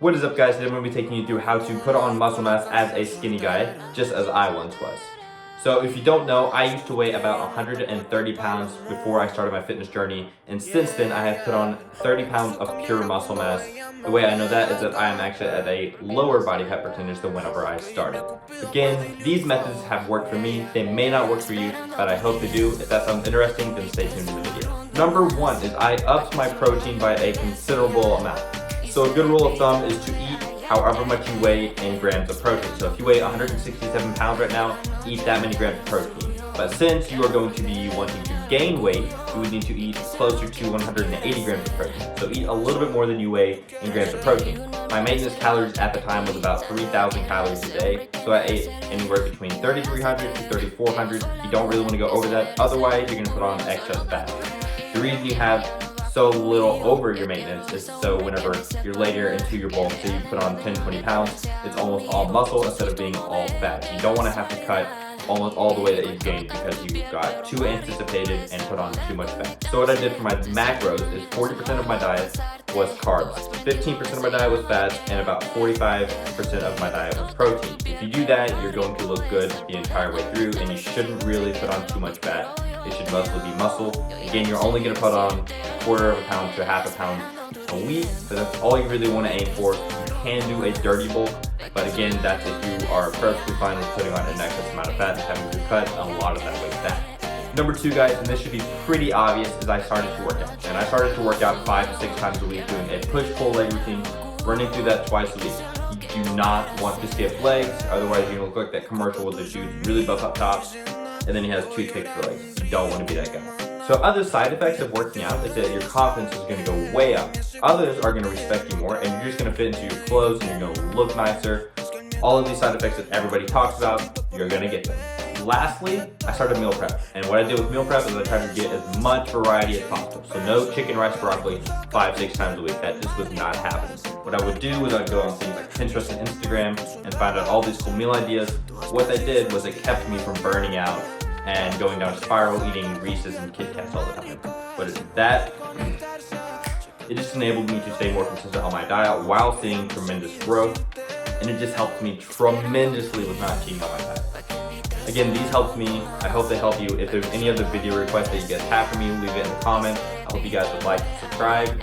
What is up, guys? Today I'm going to be taking you through how to put on muscle mass as a skinny guy, just as I once was. So if you don't know, I used to weigh about 130 pounds before I started my fitness journey, and since then I have put on 30 pounds of pure muscle mass. The way I know that is that I am actually at a lower body fat percentage than whenever I started. Again, these methods have worked for me. They may not work for you, but I hope they do. If that sounds interesting, then stay tuned to the video. Number one is I upped my protein by a considerable amount. So a good rule of thumb is to eat however much you weigh in grams of protein. So if you weigh 167 pounds right now, eat that many grams of protein. But since you are going to be wanting to gain weight, you would need to eat closer to 180 grams of protein. So eat a little bit more than you weigh in grams of protein. My maintenance calories at the time was about 3,000 calories a day. So I ate anywhere between 3,300 to 3,400. You don't really want to go over that. Otherwise, you're going to put on excess fat. The reason you have so little over your maintenance is so whenever you're later into your bulk, so you put on 10-20 pounds, it's almost all muscle instead of being all fat. You don't want to have to cut almost all the way that you've gained because you got too anticipated and put on too much fat. So what I did for my macros is 40% of my diet was carbs, 15% of my diet was fat, and about 45% of my diet was protein. If you do that, you're going to look good the entire way through, and you shouldn't really put on too much fat. It should mostly be muscle. Again, you're only going to put on a quarter of a pound to half a pound a week, so that's all you really want to aim for. You can do a dirty bulk, but again, that's if you are perfectly fine with putting on an excess amount of fat and having to cut a lot of that weight back. Number two, guys, and this should be pretty obvious, is I started to work out. And I started to work out 5 to 6 times a week doing a push-pull leg routine, running through that twice a week. You do not want to skip legs, otherwise you're going to look like that commercial with the dude really buff up tops, and then he has toothpicks for legs. You don't want to be that guy. So other side effects of working out is that your confidence is going to go way up. Others are going to respect you more, and you're just going to fit into your clothes and you're going to look nicer. All of these side effects that everybody talks about, you're going to get them. Lastly, I started meal prep, and what I did with meal prep is I tried to get as much variety as possible. So no chicken, rice, broccoli 5-6 times a week. That just was not happening. What I would do is I'd go on things like Pinterest and Instagram and find out all these cool meal ideas. What that did was it kept me from burning out and going down a spiral eating Reese's and Kit Kats all the time. But it just enabled me to stay more consistent on my diet while seeing tremendous growth, and it just helped me tremendously with not cheating on my diet. Again, these helped me. I hope they help you. If there's any other video requests that you guys have for me, leave it in the comments. I hope you guys would like to subscribe.